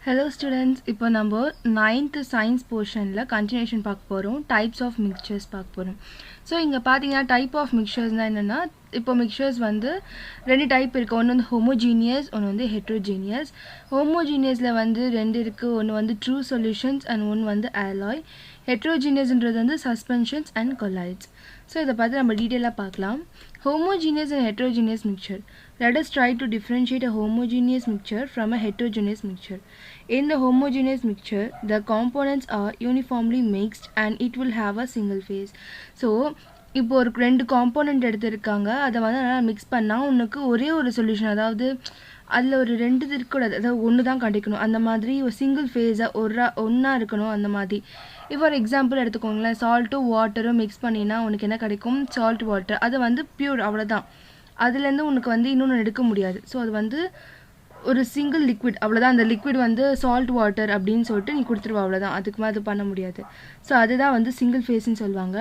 Hello students, இப்போ நம்ம 9th science portionல continuation பார்க்க போறோம். Types of mixtures பார்க்க போறோம். So இங்க பாத்தீங்கன்னா type of mixturesனா என்னன்னா இப்போ mixtures வந்து ரெண்டு டைப் இருக்கு. ஒன்னு வந்து homogeneous, ஒன்னு வந்து heterogeneous. Homogeneousல வந்து ரெண்டு இருக்கு. ஒன்னு வந்து true solutions and ஒன்னு வந்து alloy. Heterogeneousன்றது வந்து suspensions and colloids. So இத பத்தி நம்ம டீடைலா பார்க்கலாம். Homogeneous and heterogeneous mixture. Let us try to differentiate a homogeneous mixture from a heterogeneous mixture. In the homogeneous mixture, the components are uniformly mixed and it will have a single phase. So, இப்போ ஒரு ரெண்டு component எடுத்திருக்காங்க அதை வந்து நல்லா mix பண்ணால் உனக்கு ஒரே ஒரு சொல்யூஷன் அதாவது அதில் ஒரு ரெண்டு இருக்கக்கூடாது அதாவது ஒன்று தான் கிடைக்கணும் அந்த மாதிரி ஒரு சிங்கிள் ஃபேஸாக ஒன்றா இருக்கணும் அந்த மாதிரி இப்போ ஒரு எக்ஸாம்பிள் எடுத்துக்கோங்களேன் சால்ட்டும் வாட்டரும் மிக்ஸ் பண்ணினா உனக்கு என்ன கிடைக்கும் சால்ட் வாட்டர் அது வந்து பியூர் அவ்வளோதான் அதுலேருந்து உனக்கு வந்து இன்னொன்று எடுக்க முடியாது ஸோ அது வந்து ஒரு சிங்கிள் லிக்விட் அவ்வளோதான் அந்த லிக்விட் வந்து சால்ட் வாட்டர் அப்படின்னு சொல்லிட்டு நீ கொடுத்துருவா அவ்வளோதான் அதுக்கு மேலே அது பண்ண முடியாது ஸோ அதுதான் வந்து சிங்கிள் ஃபேஸ்ன்னு சொல்லுவாங்க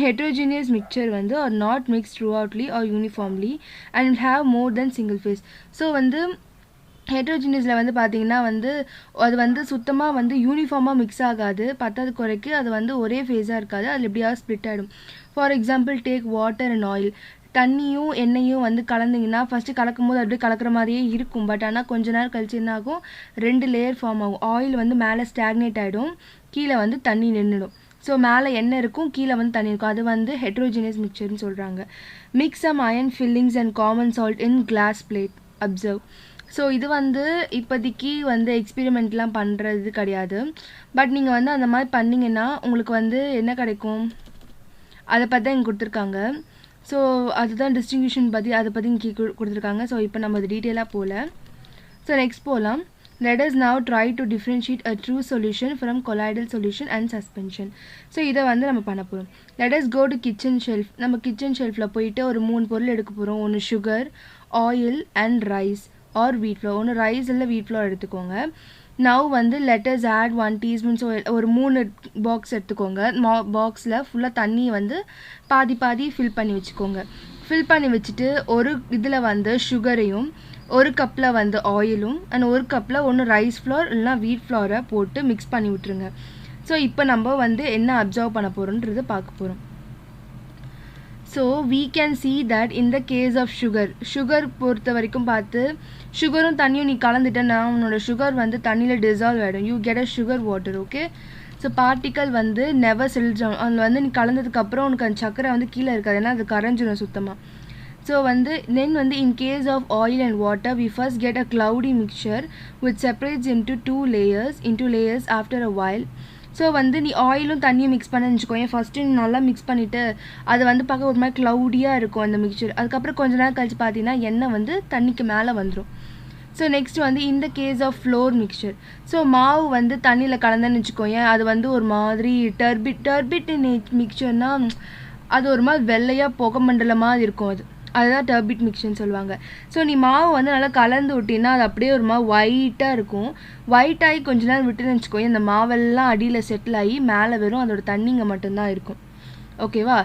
ஹெட்ரோஜீனியஸ் மிக்சர் வந்து are not mix thoroughly or uniformly and it have more than single phase so வந்து ஹெட்ரோஜீனியஸில் வந்து பார்த்தீங்கன்னா வந்து அது வந்து சுத்தமாக வந்து யூனிஃபார்மாக மிக்ஸ் ஆகாது பத்தாவது குறைக்கு அது வந்து ஒரே ஃபேஸாக இருக்காது அதில் எப்படியாவது ஸ்ப்ளிட் ஆகிடும் for example take water and oil தண்ணியும் எண்ணெயும் வந்து கலந்திங்கன்னா ஃபஸ்ட்டு கலக்கும் போது அப்படியே கலக்கிற மாதிரியே இருக்கும் பட் ஆனால் கொஞ்ச நேரம் கழிச்சு என்ன ஆகும் ரெண்டு லேயர் ஃபார்ம் ஆகும் ஆயில் வந்து மேலே ஸ்டாக்னேட் ஆகிடும் கீழே வந்து தண்ணி நின்றுடும் ஸோ மேலே எண்ணெய் இருக்கும் கீழே வந்து தண்ணி இருக்கும் அது வந்து ஹெட்ரோஜீனியஸ் மிக்சர்னு சொல்கிறாங்க mix some iron filings and common salt in glass plate observe so இது வந்து இப்போதைக்கு வந்து எக்ஸ்பெரிமெண்ட்லாம் பண்ணுறது கிடையாது பட் நீங்கள் வந்து அந்த மாதிரி பண்ணிங்கன்னா உங்களுக்கு வந்து என்ன கிடைக்கும் அதை பற்றி தான் இங்கே கொடுத்துருக்காங்க ஸோ அதுதான் டிஸ்டிங்விஷன் பற்றி அதை பற்றி இங்கே கொடுத்துருக்காங்க ஸோ இப்போ நம்ம அது டீட்டெயிலாக போகல ஸோ நெக்ஸ்ட் போகலாம் let us now try to differentiate a true solution from colloidal solution and suspension so இதை வந்து நம்ம பண்ண போகிறோம் let us go to kitchen shelf நம்ம கிச்சன் ஷெல்ஃபில் போயிட்டு ஒரு 3 பொருள் எடுக்க போகிறோம் ஒன்று sugar oil and rice or wheat flour ஒன்று ரைஸ் இல்லை வீட் ஃப்ளோர் எடுத்துக்கோங்க now வந்து let us add 1 teaspoon so ஒரு 3 பாக்ஸ் எடுத்துக்கோங்க பாக்ஸில் ஃபுல்லாக தண்ணி வந்து பாதி ஃபில் பண்ணி வச்சுக்கோங்க ஃபில் பண்ணி வச்சுட்டு ஒரு இதில் வந்து சுகரையும் ஒரு கப்பில் வந்து ஆயிலும் அண்ட் ஒரு கப்பில் ஒன்று ரைஸ் ஃப்ளோர் இல்லைனா வீட் ஃப்ளோரை போட்டு மிக்ஸ் பண்ணி விட்டுருங்க ஸோ இப்போ நம்ம வந்து என்ன அப்சர்வ் பண்ண போகிறோன்றது பார்க்க போகிறோம் so we can see that in the case of sugar பொறுத்த வரைக்கும் பார்த்து சுகரும் தண்ணியும் நீ கலந்துட்டேன்னா உன்னோட சுகர் வந்து தண்ணியில் டிசால்வ் ஆகிடும் you get a sugar water okay so particle வந்து நெவர் செல்ஸ் டவுன் அதில் வந்து நீ கலந்ததுக்கப்புறம் உனக்கு அந்த சக்கரை வந்து கீழே இருக்காது ஏன்னா அது கரைஞ்சிடும் சுத்தமாக ஸோ வந்து தென் வந்து in case of oil and water we first get a cloudy mixture which separates into layers after a while so வந்து நீ ஆயிலும் தண்ணியும் மிக்ஸ் பண்ண வச்சுக்கோங்க ஃபஸ்ட்டு நீ நல்லா மிக்ஸ் பண்ணிவிட்டு அது வந்து பார்க்க ஒரு மாதிரி க்ளவுடியாக இருக்கும் அந்த மிக்சர் அதுக்கப்புறம் கொஞ்ச நேரம் கழிச்சு பார்த்தீங்கன்னா எண்ணெய் வந்து தண்ணிக்கு மேலே வந்துடும் ஸோ நெக்ஸ்ட் வந்து இந்த case of flour mixture so மாவு வந்து தண்ணியில் கலந்தேன்னு வச்சுக்கோங்க அது வந்து ஒரு மாதிரி டர்பிட் மிக்சர்னால் அது ஒரு மாதிரி வெள்ளையாக புகை மண்டலமாக இருக்கும் அதுதான் டர்பிட் மிக்சர்னு சொல்லுவாங்க ஸோ நீ மாவு வந்து நல்லா கலந்து விட்டின்னா அது அப்படியே ஒரு மாதிரி ஒயிட்டாக இருக்கும் ஒயிட் ஆகி கொஞ்ச நேரம் விட்டுன்னு வச்சுக்கோங்க இந்த மாவெல்லாம் அடியில் செட்டில் ஆகி மேலே வெறும் அதோட தண்ணிங்க மட்டும்தான் இருக்கும் ஓகேவா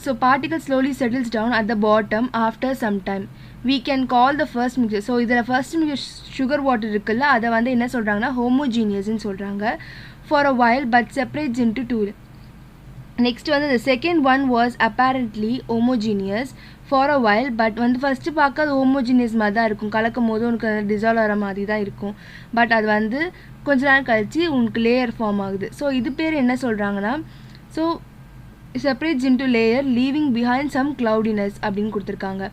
so particle slowly settles down at the bottom after some time we can call the first mixture so இதில் ஃபர்ஸ்ட் மிக்சர் சுகர் வாட்டர் இருக்குல்ல அதை வந்து என்ன சொல்கிறாங்கன்னா ஹோமோஜீனியஸ்ன்னு சொல்கிறாங்க for a while but separates into two next வந்து the second one was apparently homogeneous for a while but வந்து ஃபஸ்ட்டு பார்க்க அது ஹோமோஜீனியஸ் மாதிரி தான் இருக்கும் கலக்கும் போது உனக்கு டிசால்வ் ஆகிற மாதிரி தான் இருக்கும் பட் அது வந்து கொஞ்ச நேரம் கழிச்சு உனக்கு லேயர் ஃபார்ம் ஆகுது ஸோ இது பேர் என்ன சொல்கிறாங்கன்னா so separates into layer leaving behind some cloudiness அப்படின்னு கொடுத்துருக்காங்க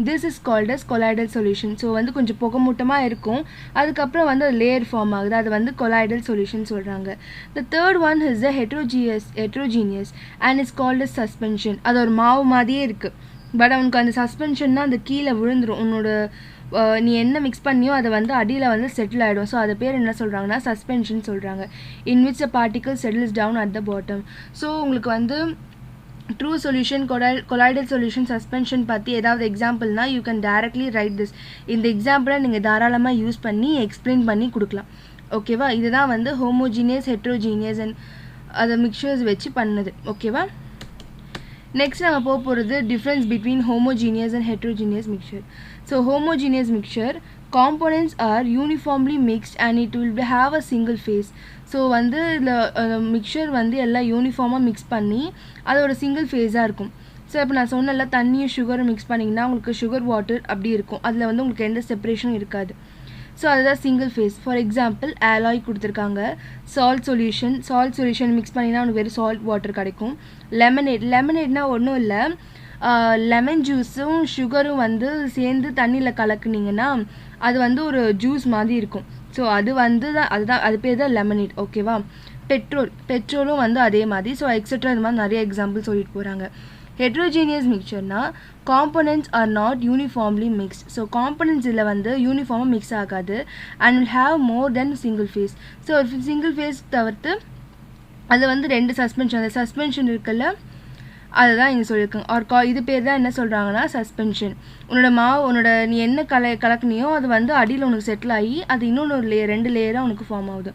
this is called as colloidal solution so வந்து கொஞ்சம் புகமூட்டமாக இருக்கும் அதுக்கப்புறம் வந்து அது லேயர் ஃபார்ம் ஆகுது அது வந்து colloidal solution சொல்கிறாங்க the third one is the heterogeneous and is called as suspension அது ஒரு மாவு மாதிரியே இருக்குது பட் அவனுக்கு அந்த சஸ்பென்ஷன்னா அந்த கீழே விழுந்துடும் உன்னோட நீ என்ன மிக்ஸ் பண்ணியோ அதை வந்து அடியில் வந்து செட்டில் ஆகிடும் ஸோ அது பேர் என்ன சொல்கிறாங்கன்னா சஸ்பென்ஷன் சொல்கிறாங்க in which a particle settles down at the bottom so உங்களுக்கு வந்து true solution colloidal solution suspension பற்றி ஏதாவது எக்ஸாம்பிள்னா you can directly write this இந்த எக்ஸாம்பிளை நீங்கள் தாராளமாக யூஸ் பண்ணி எக்ஸ்பிளைன் பண்ணி கொடுக்கலாம் ஓகேவா இதுதான் வந்து ஹோமோஜீனியஸ் ஹெட்ரோஜீனியஸ் அண்ட் அதை மிக்சர்ஸ் வச்சு பண்ணது ஓகேவா நெக்ஸ்ட் நம்ம போக போகிறது difference between homogeneous and heterogeneous mixture so homogeneous mixture components are uniformly mixed and it will have a single phase. So வந்து இதில் மிக்சர் வந்து எல்லாம் யூனிஃபார்மாக மிக்ஸ் பண்ணி அது ஒரு சிங்கிள் ஃபேஸாக இருக்கும். ஸோ இப்போ நான் சொன்னல தண்ணியும் சுகரும் மிக்ஸ் பண்ணிங்கன்னா உங்களுக்கு சுகர் வாட்டர் அப்படி இருக்கும், அதில் வந்து உங்களுக்கு எந்த செப்பரேஷனும் இருக்காது. ஸோ அதுதான் single phase. For example alloy கொடுத்துருக்காங்க, சால்ட் சொல்யூஷன் மிக்ஸ் பண்ணிங்கன்னா உங்களுக்கு வெறும் சால்ட் வாட்டர் கிடைக்கும். லெமனேட்னா ஒன்றும் இல்லை, லெமன் ஜூஸும் சுகரும் வந்து சேர்ந்து தண்ணியில் கலக்குனிங்கன்னா அது வந்து ஒரு ஜூஸ் மாதிரி இருக்கும். ஸோ அது வந்து அது பேர் தான் லெமனேட். ஓகேவா? பெட்ரோலும் வந்து அதே மாதிரி. ஸோ எக்ஸெட்ரா இந்த மாதிரி நிறைய எக்ஸாம்பிள் சொல்லிட்டு போகிறாங்க. ஹெட்ரோஜீனியஸ் மிக்சர்னா components are not uniformly mixed. So components இதில் வந்து யூனிஃபார்மாக மிக்ஸ் ஆகாது and will have more than single phase. So single phase தவிர்த்து அது வந்து 2 சஸ்பென்ஷன், அந்த சஸ்பென்ஷன் இருக்குல்ல அதுதான் இங்கே சொல்லியிருக்காங்க. இது பேர் தான் என்ன சொல்கிறாங்கன்னா சஸ்பென்ஷன். உன்னோட நீ என்ன கலக்குனியோ அது வந்து அடியில் உனக்கு செட்டில் ஆகி அது இன்னொன்று ஒரு 2 லேயராக உனக்கு ஃபார்ம் ஆகுது.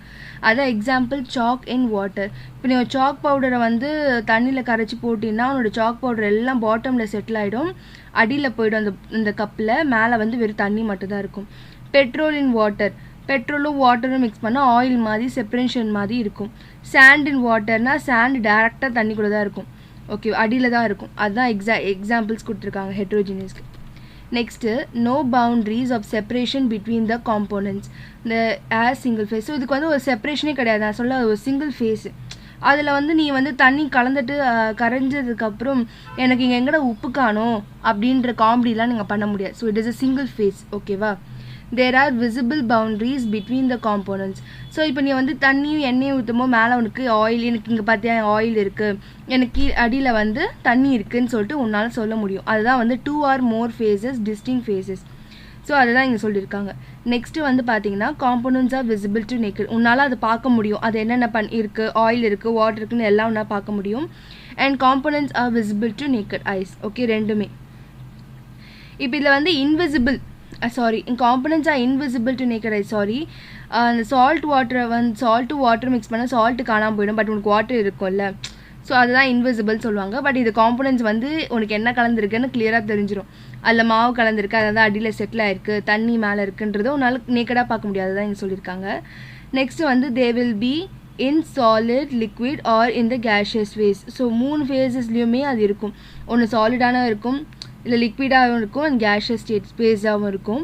அதான் எக்ஸாம்பிள் சாக் இன் வாட்டர். இப்போ நீ சாக் பவுடரை வந்து தண்ணியில் கரைச்சி போட்டின்னா உன்னோட சாக் பவுடர் எல்லாம் பாட்டமில் செட்டில் ஆகிடும், அடியில் போய்டும் அந்த கப்பில், மேலே வந்து வெறும் தண்ணி மட்டும்தான் இருக்கும். பெட்ரோல் இன் வாட்டர், பெட்ரோலும் வாட்டரும் மிக்ஸ் பண்ணால் ஆயில் மாதிரி செப்பரேஷன் மாதிரி இருக்கும். சாண்ட் இன் வாட்டர்னால் சாண்ட் டேரெக்டாக தண்ணி கூட தான் இருக்கும். ஓகே, அடியில் தான் இருக்கும். அதுதான் எக்ஸாம்பிள்ஸ் கொடுத்துருக்காங்க ஹெட்ரோஜீனியஸ்க்கு. Next no boundaries of separation between the components இந்த ஆஸ் சிங்கிள் ஃபேஸ். ஸோ இதுக்கு வந்து ஒரு செப்பரேஷனே கிடையாது, நான் சொல்ல ஒரு சிங்கிள் ஃபேஸு. அதில் வந்து நீ வந்து தண்ணி கலந்துட்டு கரைஞ்சதுக்கப்புறம் எனக்கு இங்கே எங்கட உப்பு காணும் அப்படின்ற காமெடிலாம் நீங்கள் பண்ண முடியாது. So it is a single phase. ஓகேவா? there are visible boundaries between the components. So இப்போ நீ வந்து தண்ணியும் எண்ணெயும் ஊற்றும்போது மேலே உனக்கு ஆயில், எனக்கு இங்கே பார்த்தியா ஆயில் இருக்குது, எனக்கு அடியில் வந்து தண்ணி இருக்குதுன்னு சொல்லிட்டு உன்னால் சொல்ல முடியும். அதுதான் வந்து 2 or more phases, distinct phases. So அதுதான் இங்கே சொல்லியிருக்காங்க. நெக்ஸ்ட்டு வந்து பார்த்தீங்கன்னா components are visible to naked. உன்னால் அதை பார்க்க முடியும், அது என்னென்ன இருக்குது, ஆயில் இருக்குது, வாட்டர் இருக்குன்னு எல்லாம் உன்னால் பார்க்க முடியும். And components are visible to naked eyes. Okay, ரெண்டுமே. இப்போ இதில் வந்து invisible components are invisible to naked eye. அந்த சால்ட் வாட்டர் மிக்ஸ் பண்ணால் சால்ட்டு காணாமல் போயிடும், பட் உனக்கு வாட்டர் இருக்கும்ல, ஸோ அதுதான் இன்விசிபிள் சொல்லுவாங்க. பட் இது காம்போனன்ட்ஸ் வந்து உனக்கு என்ன கலந்துருக்குன்னு கிளியராக தெரிஞ்சிடும். அதில் மாவு கலந்துருக்கு, அதாவது அடியில் செட்டில் ஆயிருக்கு, தண்ணி மேலே இருக்குன்றது உன்னால் நேக்கடாக பார்க்க முடியாது, தான் இங்கே சொல்லியிருக்காங்க. நெக்ஸ்ட்டு வந்து they will be in solid, liquid or in the gaseous phase. So 3 ஃபேஸஸ்லேயுமே அது இருக்கும். ஒன்று சாலிடான இருக்கும், இல்லை லிக்விடாகவும் இருக்கும், அண்ட் கேஷியஸ் ஸ்பேஸாகவும் இருக்கும்.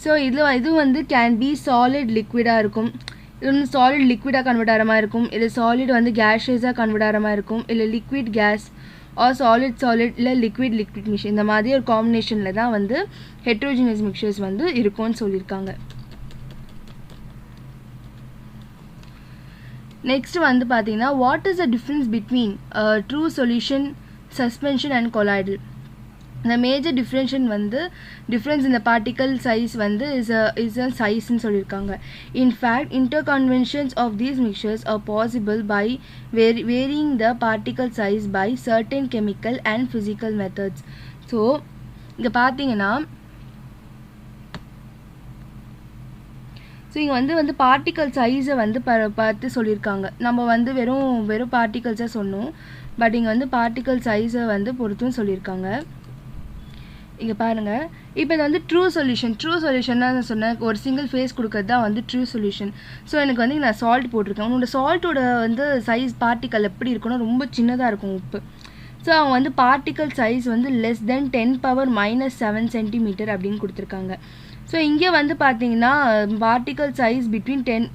ஸோ இது வந்து கேன் பி சாலிட் லிக்விடாக இருக்கும், இது வந்து சாலிட் லிக்விடாக கன்வெர்ட் ஆகிற மாதிரி இருக்கும், இல்லை சாலிட் வந்து கேஷியஸாக கன்வெர்ட் ஆகிற மாதிரி இருக்கும், இல்லை லிக்விட் கேஸ் ஆர் சாலிட் இல்லை லிக்விட் மிக்சர். இந்த மாதிரி ஒரு காம்பினேஷனில் தான் வந்து ஹெட்ரோஜினியஸ் மிக்சர்ஸ் வந்து இருக்கும்னு சொல்லியிருக்காங்க. நெக்ஸ்ட் வந்து பார்த்தீங்கன்னா what is the difference between true solution, suspension and colloidal. The major difference in the particle size is a size ன்னு சொல்லியிருக்காங்க. In fact, interconventions of these mixtures are possible by varying the particle size by certain chemical and physical methods. So இங்க பார்த்தீங்கன்னா so இங்கே வந்து particle சைஸை வந்து பார்த்து சொல்லியிருக்காங்க. நம்ம வந்து வெறும் பார்ட்டிகல்ஸாக சொன்னோம், பட் இங்கே வந்து பார்ட்டிக்கல் சைஸை வந்து பொறுத்தும் சொல்லியிருக்காங்க. இங்கே பாருங்கள், இப்போ இது வந்து ட்ரூ சொல்யூஷன் தான் சொன்னேன், ஒரு சிங்கிள் ஃபேஸ் கொடுக்கறது தான் வந்து ட்ரூ சொல்யூஷன். ஸோ எனக்கு வந்து நான் சால்ட் போட்டிருக்கேன். உன்னோட சால்ட்டோட வந்து சைஸ் பார்ட்டிக்கல் எப்படி இருக்குன்னா ரொம்ப சின்னதாக இருக்கும் உப்பு. ஸோ அவங்க வந்து பார்ட்டிக்கல் சைஸ் வந்து less than 10⁻⁻7 சென்டிமீட்டர் அப்படின்னு கொடுத்துருக்காங்க. ஸோ இங்கே வந்து பார்த்தீங்கன்னா பார்ட்டிக்கல் சைஸ் பிட்வீன் 10.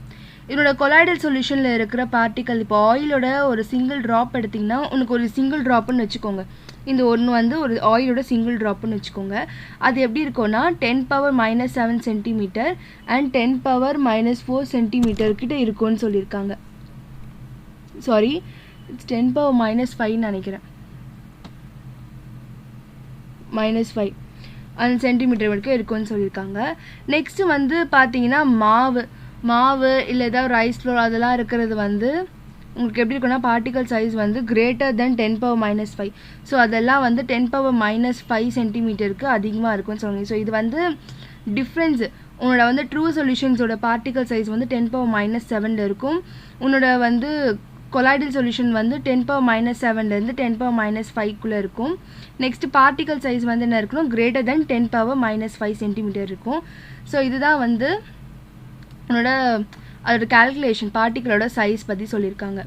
இதோட கொலாய்டல் சொல்யூஷனில் இருக்கிற பார்ட்டிக்கல், இப்போ ஆயிலோட ஒரு சிங்கிள் ட்ராப் எடுத்திங்கன்னா உனக்கு ஒரு சிங்கிள் ட்ராப்புன்னு வச்சுக்கோங்க, இந்த ஒன்று வந்து ஒரு ஆயிலோட சிங்கிள் ட்ராப்புன்னு வச்சுக்கோங்க. அது எப்படி இருக்கும்னா 10⁻⁻7 சென்டிமீட்டர் அண்ட் 10⁻⁻4 சென்டிமீட்டர் கிட்ட இருக்கும்னு சொல்லியிருக்காங்க. சாரி, இட்ஸ் 10⁻⁻5 நினைக்கிறேன், -5 அந்த சென்டிமீட்டர் வரைக்கும் இருக்கும்னு சொல்லியிருக்காங்க. நெக்ஸ்ட்டு வந்து பார்த்தீங்கன்னா மாவு இல்லை ஏதாவது ரைஸ் ஃப்ளோர் அதெல்லாம் இருக்கிறது வந்து உங்களுக்கு எப்படி இருக்குன்னா பார்ட்டிக்கல் சைஸ் வந்து கிரேட்டர் தென் 10⁻⁻5. ஸோ அதெல்லாம் வந்து 10⁻⁻5 சென்டிமீட்டருக்கு அதிகமாக இருக்கும்னு சொல்லுங்க. ஸோ இது வந்து டிஃப்ரென்ஸு. உன்னோட வந்து ட்ரூ சொல்யூஷன்ஸோட பார்ட்டிக்கல் சைஸ் வந்து 10⁻⁻7 இருக்கும், உன்னோட வந்து கொலாய்டல் சொல்யூஷன் வந்து 10⁻⁷லேருந்து 10⁻⁵ இருக்கும். நெக்ஸ்ட் பார்ட்டிகல் சைஸ் வந்து என்ன இருக்கணும், கிரேட்டர் தென் 10⁻⁵ சென்டிமீட்டர் இருக்கும். ஸோ இதுதான் வந்து அதோட கால்குலேஷன் பார்ட்டிகளோட சைஸ் பற்றி சொல்லியிருக்காங்க.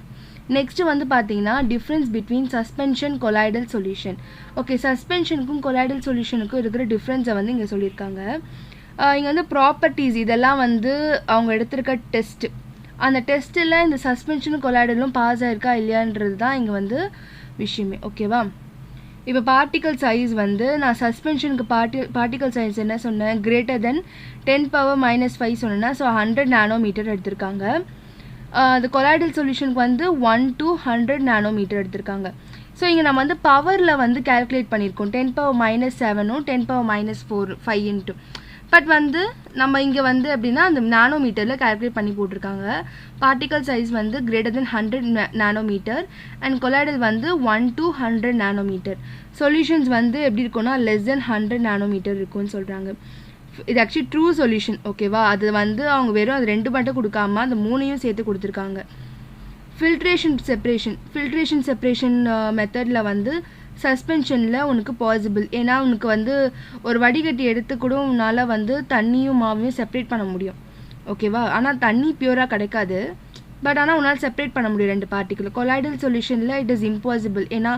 நெக்ஸ்ட்டு வந்து பார்த்தீங்கன்னா difference between suspension colloidal solution. Okay, சஸ்பென்ஷனுக்கும் கொலாய்டல் சொல்யூஷனுக்கும் இருக்கிற டிஃப்ரென்ஸை வந்து இங்கே சொல்லியிருக்காங்க. இங்கே வந்து ப்ராப்பர்ட்டிஸ் இதெல்லாம் வந்து அவங்க எடுத்திருக்க டெஸ்ட்டு, அந்த டெஸ்ட்டில் இந்த சஸ்பென்ஷனும் கொலாய்டலும் பாஸ் ஆகிருக்கா இல்லையான்றது தான் இங்கே வந்து விஷயமே. ஓகேவா, இப்போ பார்ட்டிகல் சைஸ் வந்து நான் சஸ்பென்ஷனுக்கு பார்ட்டிகல் சைஸ் என்ன சொன்னேன், கிரேட்டர் தென் 10⁻⁵ சொன்னேன்னா ஸோ 100 நானோமீட்டர் எடுத்திருக்காங்க. அது கொலாய்டல் சொல்யூஷனுக்கு வந்து 1 to 100 நானோமீட்டர் எடுத்திருக்காங்க. ஸோ இங்கே நம்ம வந்து பவரில் வந்து கால்குலேட் பண்ணியிருக்கோம் 10⁻⁷ 10⁻⁴ பட் வந்து நம்ம இங்கே வந்து எப்படின்னா அந்த நானோமீட்டரில் கால்குலேட் பண்ணி போட்டிருக்காங்க. பார்ட்டிகல் சைஸ் வந்து greater than 100 nanometre and colloidal வந்து 1 to 100 நானோமீட்டர். சொல்யூஷன்ஸ் வந்து எப்படி இருக்கும்னா லெஸ் தென் 100 நானோமீட்டர் இருக்கும்னு சொல்கிறாங்க. இது ஆக்சுவலி ட்ரூ சொல்யூஷன். ஓகேவா, அது வந்து அவங்க வெறும் அது 2 மட்டும் கொடுக்காம அந்த 3ஐயும் சேர்த்து கொடுத்துருக்காங்க. ஃபில்ட்ரேஷன் செப்பரேஷன் மெத்தடில் வந்து சஸ்பென்ஷனில் உனக்கு பாசிபிள். ஏன்னா உனக்கு வந்து ஒரு வடிகட்டி எடுத்து கூட உன்னால் வந்து தண்ணியும் மாவையும் செப்பரேட் பண்ண முடியும். ஓகேவா, ஆனால் தண்ணி பியூராக கிடைக்காது, பட் ஆனால் உன்னால் செப்பரேட் பண்ண முடியும் 2 பார்ட்டிக்கிள். கொலாய்டல் சொல்யூஷனில் இட் இஸ் இம்பாசிபிள். ஏன்னா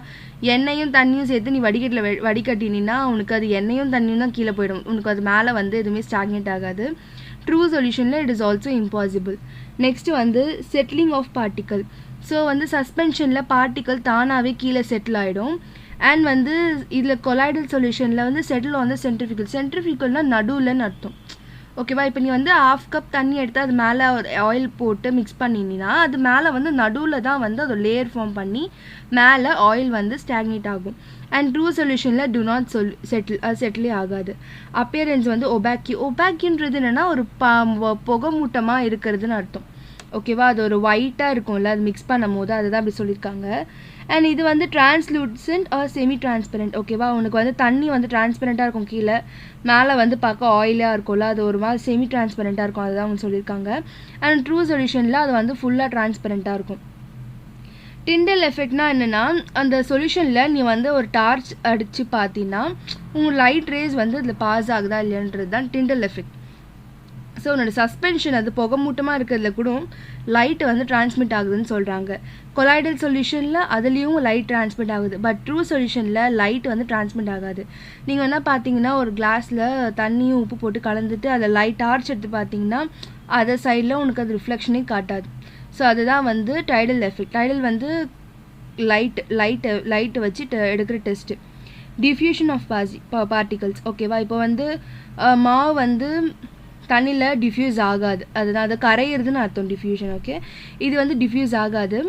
எண்ணெயும் தண்ணியும் சேர்த்து நீ வடிகட்டினா உனக்கு அது எண்ணெயும் தண்ணியும் தான் கீழே போயிடும், உனக்கு அது மேலே வந்து எதுவுமே ஸ்டாக்னேட் ஆகாது. ட்ரூ சொல்யூஷனில் it is also impossible. Next வந்து செட்டிலிங் ஆஃப் பார்ட்டிக்கல். ஸோ வந்து சஸ்பென்ஷனில் பார்ட்டிக்கல் தானாகவே கீழே செட்டில் ஆகிடும். அண்ட் வந்து இதில் கொலாய்டல் சொல்யூஷனில் வந்து செட்டில் வந்து சென்ட்ரிஃபியூகல்னால் நடுவில்னு அர்த்தம். ஓகேவா, இப்போ நீ வந்து 1/2 கப் தண்ணி எடுத்து அது மேலே ஆயில் போட்டு மிக்ஸ் பண்ணினா அது மேலே வந்து நடுவில் தான் வந்து அது லேயர் ஃபார்ம் பண்ணி மேலே ஆயில் வந்து ஸ்டாக்னேட் ஆகும். அண்ட் ட்ரூ சொல்யூஷனில் டு நாட் செட்டிலே ஆகாது. அப்பியரன்ஸ் வந்து ஒபாக்கின்றது என்னென்னா ஒரு புகை மூட்டமாக இருக்கிறதுன்னு அர்த்தம். ஓகேவா, அது ஒரு ஒயிட்டாக இருக்கும்ல அது மிக்ஸ் பண்ணும் போது அதுதான் அப்படி சொல்லியிருக்காங்க. அண்ட் இது வந்து டிரான்ஸ்லூசன்ட் ஆர் செமி டிரான்ஸ்பரண்ட். ஓகேவா, உனக்கு வந்து தண்ணி வந்து டிரான்ஸ்பரண்ட்டாக இருக்கும், கீழே மேலே வந்து பார்க்க ஆயிலாக இருக்கும்ல அது ஒரு மாதிரி செமி டிரான்ஸ்பரண்ட்டாக இருக்கும், அதுதான் அவங்க சொல்லியிருக்காங்க. அண்ட் ட்ரூ சொல்யூஷனில் அது வந்து ஃபுல்லாக டிரான்ஸ்பரண்ட்டாக இருக்கும். டிண்டல் எஃபெக்ட்னா என்னென்னா அந்த சொல்யூஷனில் நீ வந்து ஒரு டார்ச் அடித்து பார்த்தீங்கன்னா உங்கள் லைட் ரேஸ் வந்து அதில் பாஸ் ஆகுதா இல்லைன்றது தான் டிண்டல் எஃபெக்ட். ஸோ உன்னோட சஸ்பென்ஷன் அது புகை மூட்டமாக இருக்கிறதுல கூட லைட் வந்து டிரான்ஸ்மிட் ஆகுதுன்னு சொல்கிறாங்க. கொலாய்டல் சொல்யூஷனில் அதுலேயும் லைட் டிரான்ஸ்மிட் ஆகுது, பட் ட்ரூ சொல்யூஷனில் லைட் வந்து டிரான்ஸ்மிட் ஆகாது. நீங்கள் என்ன பார்த்தீங்கன்னா ஒரு கிளாஸில் தண்ணியும் உப்பு போட்டு கலந்துட்டு அதில் லைட் டார்ச் எடுத்து பார்த்தீங்கன்னா அதர் சைடில் உனக்கு அது ரிஃப்ளெக்ஷனே காட்டாது. ஸோ அதுதான் வந்து டைடல் எஃபெக்ட். டைடல் வந்து லைட்டு வச்சு எடுக்கிற டெஸ்ட்டு. Diffusion of particles. ஓகேவா, இப்போ வந்து மாவு வந்து தண்ணியில் டிஃப்யூஸ் ஆகாது, அதுதான் அது கரையிறதுன்னு அர்த்தம் டிஃப்யூஷன். ஓகே, இது வந்து டிஃப்யூஸ் ஆகாது.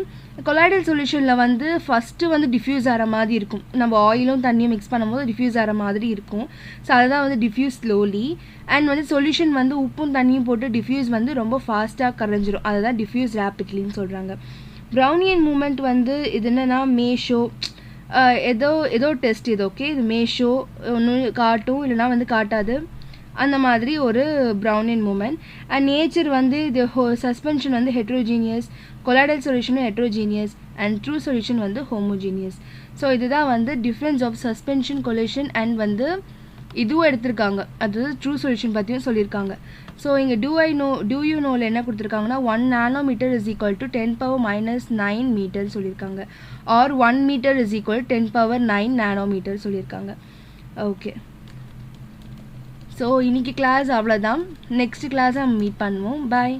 கொலாய்டல் சொல்யூஷனில் வந்து ஃபஸ்ட்டு வந்து டிஃப்யூஸ் ஆகிற மாதிரி இருக்கும், நம்ம ஆயிலும் தண்ணியும் மிக்ஸ் பண்ணும்போது டிஃப்யூஸ் ஆகிற மாதிரி இருக்கும். ஸோ அதுதான் வந்து டிஃப்யூஸ் ஸ்லோலி. அண்ட் வந்து சொல்யூஷன் வந்து உப்பும் தண்ணியும் போட்டு டிஃப்யூஸ் வந்து ரொம்ப ஃபாஸ்ட்டாக கரைஞ்சிரும், அதுதான் டிஃப்யூஸ் ரேப்பிட்லின்னு சொல்கிறாங்க. ப்ரௌனியன் மூமெண்ட் வந்து இது என்னென்னா மேஷோ ஏதோ டெஸ்ட் இது. ஓகே, இது மேஷோ ஒன்று காட்டும் இல்லைனா வந்து காட்டாது, அந்த மாதிரி ஒரு ப்ரௌனியன் மூமெண்ட். அண்ட் நேச்சர் வந்து இது சஸ்பென்ஷன் வந்து ஹெட்ரோஜீனியஸ், கொலாய்டல் சொல்யூஷனும் ஹெட்ரோஜீனியஸ் அண்ட் ட்ரூ சொல்யூஷன் வந்து ஹோமோஜீனியஸ். ஸோ இதுதான் வந்து difference of suspension collation. And வந்து இதுவும் எடுத்திருக்காங்க, அது ட்ரூ சொல்யூஷன் பற்றியும் சொல்லியிருக்காங்க. ஸோ இங்கே டூ யூ நோவில் என்ன கொடுத்துருக்காங்கன்னா 1 nanometre is equal to 10⁻⁹ metre சொல்லியிருக்காங்க, or 1 metre is equal 10⁻⁹ nanometre சொல்லியிருக்காங்க. ஓகே, ஸோ இன்றைக்கி கிளாஸ் அவ்வளோதான். நெக்ஸ்ட் கிளாஸை நம்ம மீட் பண்ணுவோம். பாய்.